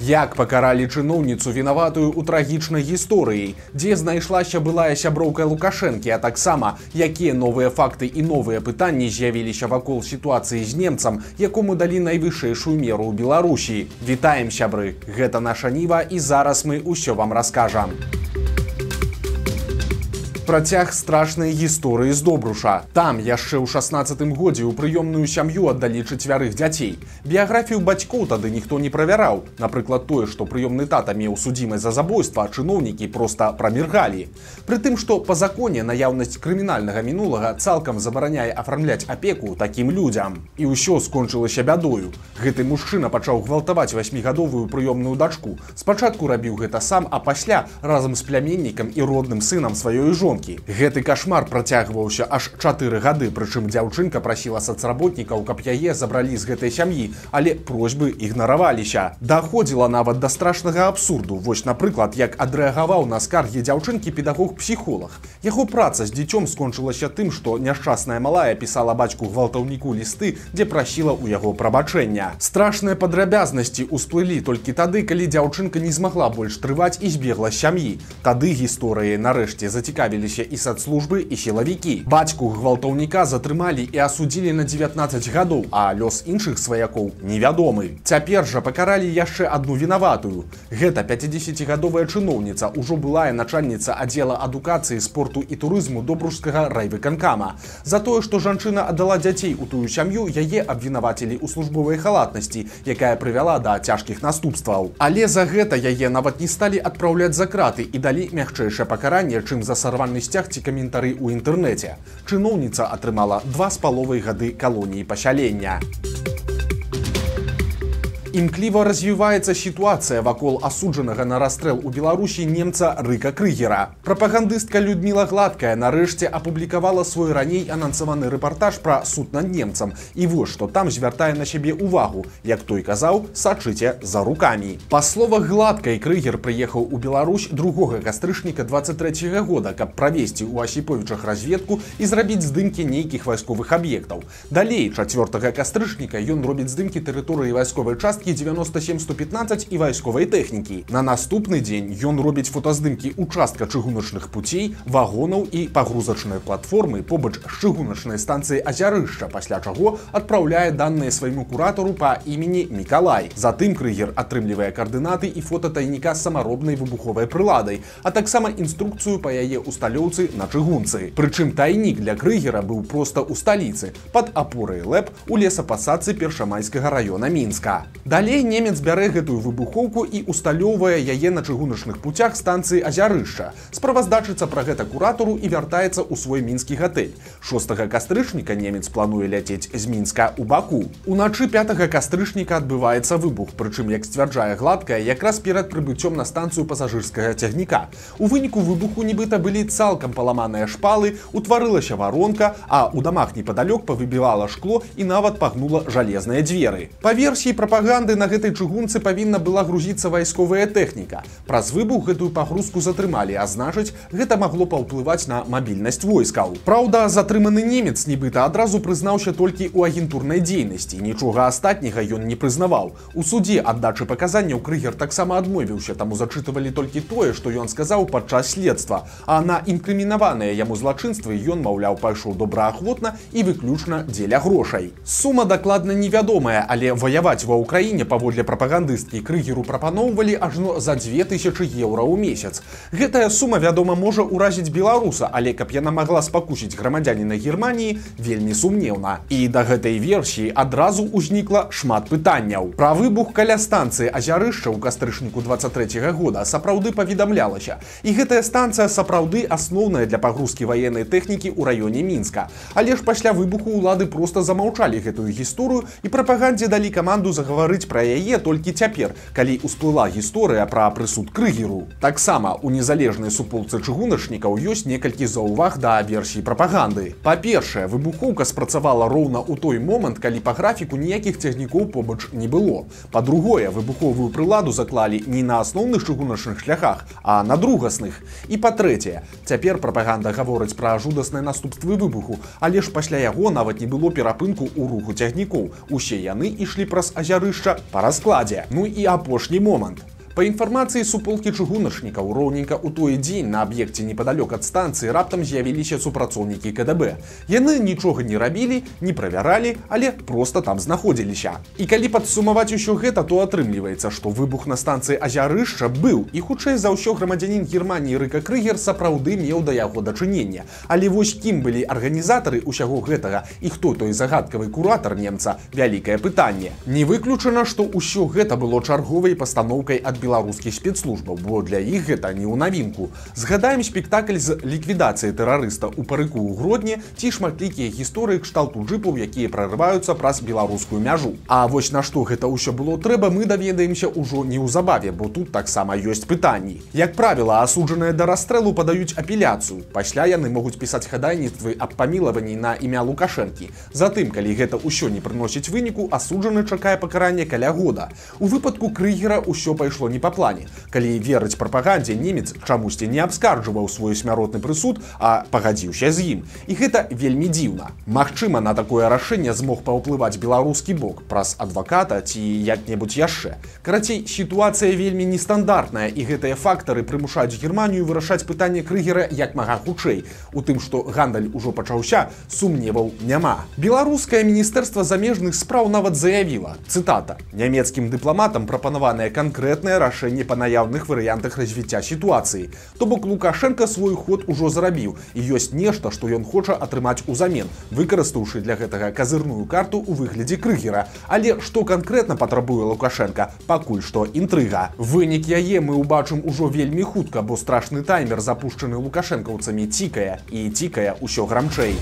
Як пакаралі чыноўніцу вінаватую ў трагічнай гісторыі, дзе знайшлася былая сяброўка Лукашэнкі, а таксама якія новыя факты і новыя пытанні з'явіліся вакол сітуацыі з немцам, якому далі найвышэйшую меру ў Беларусі. Вітаем, сябры! Гэта наша Ніва, і зараз мы ўсё вам раскажам. Працяг страшнай гісторыі з Добруша. Там яшчэ ў 16-м годзе ў прыёмную сям'ю аддалі 4 дзяцей. Біяграфію бацькоў тады ніхто не правяраў. Напрыклад, тое, што прыёмны тата меў судзімасць за забойства, чыноўнікі проста праміргалі. Прытым, што па законе наяўнасць крымінальнага мінулага цалкам забараняе афармляць апеку такім людзям. І ўсё скончылася бядою. Гэты мужчына пачаў гвалтаваць 8гадовую прыёмную дачку. Спачатку рабіў гэта сам, а пасля разам з пляменнікам і родным сынам сваёй жонкі. Гэты кашмар працягваўся аж 4 гады, прычым дзяўчынка прасіла сацработнікаў, каб яе забралі з гэтай сям'і, але просьбы ігнараваліся. Даходзіла нават да страшнага абсурду. Вось, напрыклад, як адрэагаваў на скаргі дзяўчынкі педагог-псіхолог. Яго праца з дзіцём скончылася тым, што няшчасная малая пісала бацьку-гвалтаўніку лісты, дзе прасіла ў яго прабачэння. Страшныя падрабязнасці ўсплылі толькі тады, калі дзяўчынка не змагла больш трываць і збегла з сям'і. Тады гісторыяй нарэшце зацікавіліся і сацслужбы, і сілавікі. Бацьку гвалтаўніка затрымалі і асудзілі на 19 гадоў, а лёс іншых сваякоў невядомы. Цяпер жа пакаралі яшчэ адну вінаватую. Гэта 50гадовая чыноўніца, ужо былая начальніца аддзела адукацыі, спорту і турызму Добрушскага райвыканкама. За тое, што жанчына аддала дзяцей у тую сям'ю, яе абвінавацілі ў службовай халатнасці, якая прывяла да цяжкіх наступстваў. Але за гэта яе нават не сталі адпраўляць за краты і далі мякчэйшае пакаранне, чым за сарвальны сцяг ці каментары ў інтэрнэце. Чыноўніца атрымала 2,5 гады калоніі пасялення. Імкліва развіваецца сітуацыя вакол асуджанага на расстрэл у Беларусі немца Рыка Крыгера. Прапагандыстка Людміла Гладкая нарэшце апублікавала свой раней анансаваны рэпартаж пра суд над немцам. І вось што там звяртае на сябе ўвагу. Як той казаў, сачыце за рукамі. Па словах Гладкай, Крыгер прыехаў у Беларусь 2 кастрычніка 23 года, каб правесці ў Асіповічах разведку і зрабіць здымкі нейкіх вайсковых аб'ектаў. Далей, 4 кастрычніка ён робіць здымкі тэрыторыі вайсковай часткі 97-115 і вайсковай тэхнікі. На наступны дзень ён робіць фотаздымкі участка чыгуначных пуцей, вагонаў і пагрузачнай платформы побач з чыгуначнай станцыі Азярышча, пасля чаго адпраўляе даныя свайму куратару па імені Мікалай. Затым Крыгер атрымлівае каардынаты і фота тайніка з самаробнай выбуховай прыладай, а таксама інструкцыю па яе усталёўцы на чыгунцы. Прычым тайнік для Крыгера быў проста ў сталіцы, пад апорай ЛЭП у лесапасадцы Першамайскага раёна Мінска. Далей немец бярэ гэтую выбухоўку і усталёўвае яе на чыгуначных пуцях станцыі Азярышча. Справаздачыцца пра гэта куратару і вяртаецца ў свой мінскі гатэль. 6 кастрычніка немец плануе ляцець з Мінска ў Баку. Уначы 5 кастрычніка адбываецца выбух, прычым, як сцвярджае Гладкая, якраз перад прыбыццём на станцыю пасажырскага цягніка. У выніку выбуху нібыта былі цалкам паламаныя шпалы, утварылася варонка, а ў дамах непадалёк павыбівала шкло і нават пагнула жалезныя дзверы. Па версіі прапаганды, на гэтай чыгунцы павінна была грузіцца вайсковая тэхніка. Праз выбух гэтую пагрузку затрымалі, а значыць, гэта магло паўплываць на мабільнасць войскаў. Праўда, затрыманы немец нібыта адразу прызнаўся толькі ў агентурнай дзейнасці. Нічога астатняга ён не прызнаваў. У судзе аддачы паказанняў Крыгер таксама адмовіўся, таму зачытывалі толькі тое, што ён сказаў падчас следства. А на інкрымінаваныя яму злачынствы ён, маўляў, пайшоў добраахвотна і выключна дзеля грошай. Сума дакладна невядомая, але ваяваць ва Ўкраіне паводле прапагандысткі Крыгеру прапаноўвалі ажно за 2000 еўра ў месяц. Гэтая сума, вядома, можа ўразіць беларуса, але каб яна магла спакусіць грамадзяніна Германіі, вельмі сумнеўна. І да гэтай версіі адразу ўзнікла шмат пытанняў. Пра выбух каля станцыі Азярышча ў кастрычніку 23 года сапраўды паведамлялася. І гэтая станцыя сапраўды асноўная для пагрузкі ваеннай тэхнікі ў раёне Мінска. Але ж пасля выбуху ўлады проста замаўчалі гэтую гісторыю і прапагандзе далі каманду загаварыць пра яе толькі цяпер, калі ўсплыла гісторыя пра прысуд Крыгеру. Таксама у незалежнай суполцы чыгуначнікаў ёсць некалькі заўваг да версіі прапаганды. Па-першае, выбухоўка спрацавала роўна ў той момант, калі па графіку ніякіх цягнікоў побач не было. Па-другое, выбуховую прыладу заклалі не на асноўных чыгуначных шляхах, а на другасных. І па-трэцяе, цяпер прапаганда гаворыць пра жудасныя наступствы выбуху, але ж пасля яго нават не было перапынку ў руху цягнікоў. Усе яны ішлі праз Азярышча становішча па раскладзе. Ну і апошні момант. Па інфармацыі суполкі чыгуначнікаў, роўненька ў той дзень на аб'екце непадалёк ад станцыі раптам з'явіліся супрацоўнікі КДБ. Яны нічога не рабілі, не правяралі, але проста там знаходзіліся. І калі падсумаваць усё гэта, то атрымліваецца, што выбух на станцыі Азярышча быў, і хутчэй за ўсё грамадзянін Германіі Рыка Крыгер сапраўды меў да яго дачынення. Але вось кім былі арганізатары ўсяго гэтага і хто той загадкавы куратар немца, вялікае пытанне. Не выключана, што ўсё гэта было чарговай пастаноўкай ад беларускіх спецслужбаў, бо для іх гэта не ў навінку. Згадаем спектакль з ліквідацыяй тэрарыста ў парыку ў Гродні ці шматлікія гісторыі кшталту джыпаў, якія прарываюцца праз беларускую мяжу. А вось на што гэта ўсё было трэба, мы даведаемся ўжо неўзабаве, бо тут таксама ёсць пытанні. Як правіла, асуджаныя да расстрэлу падаюць апеляцыю. Пасля яны могуць пісаць хадайніцтвы аб памілаванні на імя Лукашэнкі. Затым, калі гэта ўсё не прыносіць выніку, асуджаны чакае пакаранне каля года. У выпадку Крыгера ўсё пайшло не па плане. Калі верыць прапагандзе, немец чамусьці не абскарджваў свой смяротны прысуд, а пагадзіўся з ім. І гэта вельмі дзіўна. Магчыма, на такое рашэнне змог паўплываць беларускі бок праз адваката ці як-небудзь яшчэ. Карацей, сітуацыя вельмі нестандартная, і гэтыя фактары прымушаюць Германію вырашаць пытанне Крыгера як мага хутчэй. У тым, што гандаль ужо пачаўся, сумневаў няма. Беларускае міністэрства замежных спраў нават заявіла, цытата: «Нямецкім дыпламатам прапанаванае канкрэтнае рашэнне па наяўных варыянтах развіцця сітуацыі. То бок Лукашенко свой ход ужо зрабіў, і ёсць нешта, што ён хоча атрымаць узамен, выкарыстаўшы для гэтага казырную карту ў выглядзе Крыгера. Але што канкрэтна патрабуе Лукашенко, пакуль што інтрыга. Вынік яе мы ўбачым ужо вельмі хутка, бо страшны таймер, запушчаны лукашэнкаўцамі, цікае, і цікае ўсё грамчэй.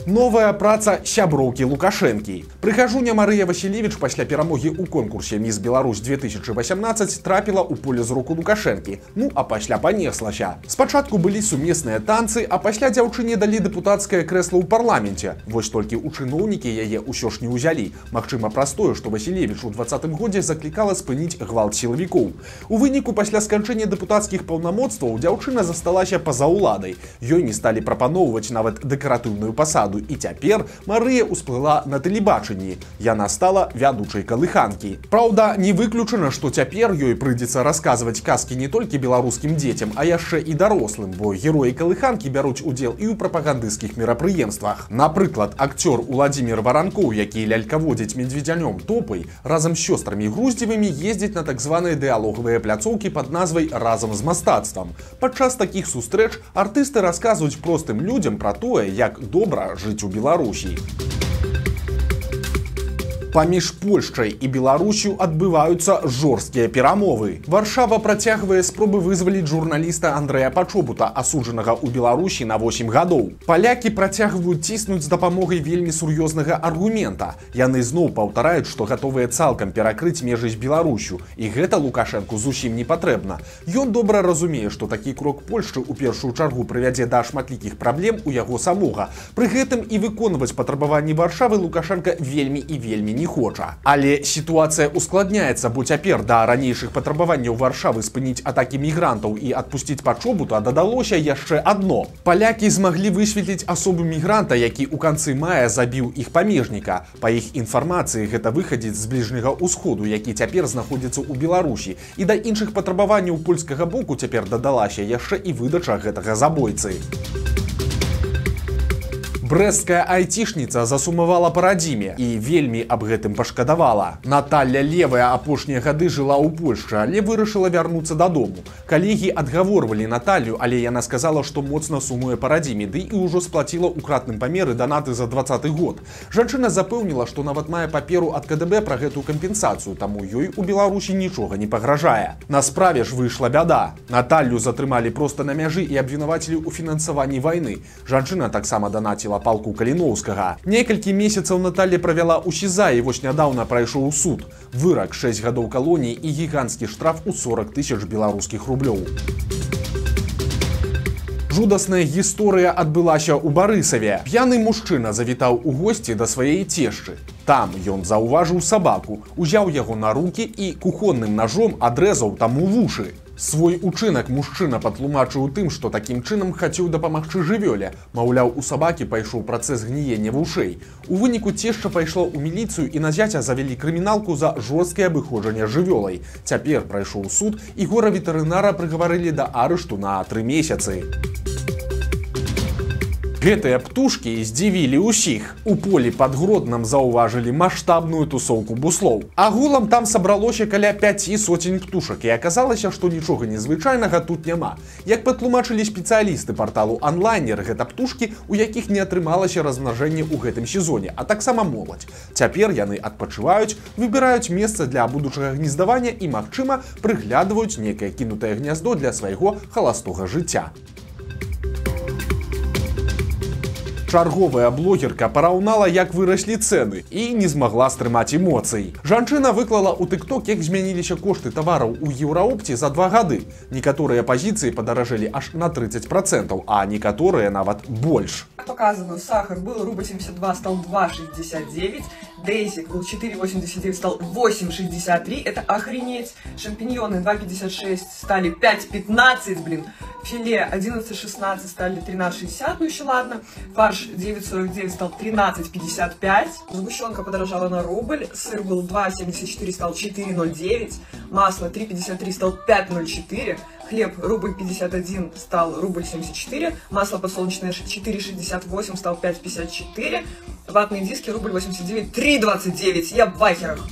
Новая праца сяброўкі Лукашэнкі. Прыхажуня Марыя Васілевіч пасля перамогі ў конкурсе «Міс Беларусь 2018» трапіла ў поле зроку Лукашэнкі. Ну, а пасля панеслася. Спачатку былі сумесныя танцы, а пасля дзяўчыне далі дэпутацкае крэсла ў парламенце. Вось толькі ў чыноўнікі яе ўсё ж не ўзялі. Магчыма, праз тое, што Васілевіч у 2020 годзе заклікала спыніць гвалт сілавікоў. У выніку пасля сканчэння дэпутацкіх паўнамоцтваў дзяўчына засталася па-за ўладай. Ёй не сталі прапаноўваць нават дэкаратыўную пасаду. І цяпер Марыя ўсплыла на тэлебачанні. Яна стала вядучай калыханкі. Праўда, не выключана, што цяпер ёй прыйдзецца расказваць казкі не толькі беларускім дзецям, а яшчэ і дарослым, бо героі калыханкі бяруць удзел і ў прапагандысцкіх мерапрыемствах. Напрыклад, акцёр Уладзімір Варанкоў, які лялькаводзіць медведзянём Топай, разам з сёстрамі Груздзевымі ездзіць на так званыя дыалогавыя пляцоўкі пад назвай «Разам з мастацтвам». Падчас такіх сустрэч артысты расказваюць простым людзям пра тое, як добра жыць у Беларусі. Паміж Польшчай і Беларусю адбываюцца жорсткія перамовы. Варшава працягвае спробы вызваліць журналіста Андрэя Пачобута, асуджанага ў Беларусі на 8 гадоў. Палякі працягваюць ціснуць з дапамогай вельмі сур'ёзнага аргумента. Яны зноў паўтараюць, што гатовыя цалкам перакрыць межы з Беларусю, і гэта Лукашэнку зусім не патрэбна. Ён добра разумее, што такі крок Польшчы ў першую чаргу прывядзе да шматлікіх праблем у яго самога. Пры гэтым і выконваць патрабаванні Варшавы Лукашенка вельмі і вельмі не хоча. Але сітуацыя ускладняецца, бо цяпер да ранейшых патрабаванняў Варшавы спыніць атакі мігрантаў і адпусціць Пачобута дадалося яшчэ адно. Палякі змаглі высветліць асобу мігранта, які ў канцы мая забіў іх памежніка. Па іх інфармацыі, гэта выхадзец з бліжняга ўсходу, які цяпер знаходзіцца ў Беларусі. І да іншых патрабаванняў польскага боку цяпер дадалася яшчэ і выдача гэтага забойцы. Брэсцкая айцішніца засумавала па радзіме і вельмі аб гэтым пашкадавала. Наталля Левая апошнія гады жыла ў Польшчы, але вырашыла вярнуцца дадому. Калегі адгаворвалі Наталлю, але яна сказала, што моцна сумуе па радзіме, ды і ўжо сплаціла ў кратным памеры данаты за 2020 год. Жанчына запэўніла, што нават мае паперу ад КДБ пра гэтую кампенсацыю, таму ёй у Беларусі нічога не пагражае. На справе ж выйшла бяда. Наталлю затрымалі проста на мяжы і абвінавацілі ў фінансаванні вайны. Жанчына таксама данаціла палку Каліноўскага. Некалькі месяцаў Наталля правяла ў СІЗА і вось нядаўна прайшоў суд. Вырак 6 гадоў калоніі і гіганцкі штраф у 40 000 беларускіх рублёў. Жудасная гісторыя адбылася ў Барысаве. П'яны мужчына завітаў у госці да сваей цешчы. Там ён заўважыў сабаку, узяў яго на рукі і кухонным нажом адрэзаў таму вушы. Свой учынак мужчына патлумачыў тым, што такім чынам хацеў дапамагчы жывёле. Маўляў, у сабакі пайшоў працэс гніення вушэй. У выніку цешча пайшло ў міліцыю і на зяця завялі крыміналку за жорсткае абыходжанне жывёлай. Цяпер прайшоў суд і гора-ветэрынара прыгаварылі да арышту на 3 месяцы. Гэтыя птушкі здзівілі ўсіх. У полі пад Гроднам заўважылі маштабную тусоўку буслоў. Агулам там сабралося каля 5 сотень птушак, і аказалася, што нічога незвычайнага тут няма. Як патлумачылі спецыялісты парталу онлайнер, гэта птушкі, у якіх не атрымалася размнажэнне ў гэтым сезоне, а таксама моладзь. Цяпер яны адпачываюць, выбіраюць месца для будучага гнездавання і, магчыма, прыглядваюць некае кінутае гняздо для свайго халастога жыцця. Чарговая блогерка параўнала, як выраслі цэны і не змагла стрымаць эмоцый. Жанчына выклала ў TikTok, як змяніліся кошты тавараў у еўраопце за 2 гады. Некаторыя пазіцыі падаражэлі аж на 30%, а некаторыя нават больш. Показываю, сахар был рубль 72, стал 2,69. Дейзик был 4,89, стал 8,63. Это охренеть. Шампиньоны 2,56 стали 5,15, блин. Филе 11,16 стали 13,60, ну еще ладно. Фарш 9,49 стал 13,55. Сгущенка подорожала на рубль. Сыр был 2,74, стал 4,09. Масло 3,53, стал 5,04. Хлеб рубль 51, стал рубль 74. Масло подсолнечное 4,68, стал 5,54. Ватные диски рубль 89, 3,29. Я в вахерах.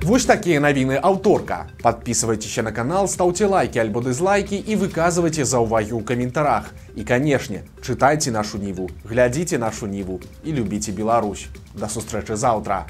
Вось такія навіны аўторка. Подписывайтеся на канал, ставьте лайки альбо дызлайки и выказывайте заўвагі ў каментарах. И, конечно, читайте нашу Ниву, глядите нашу Ниву и любите Беларусь. До сустрэчы заўтра.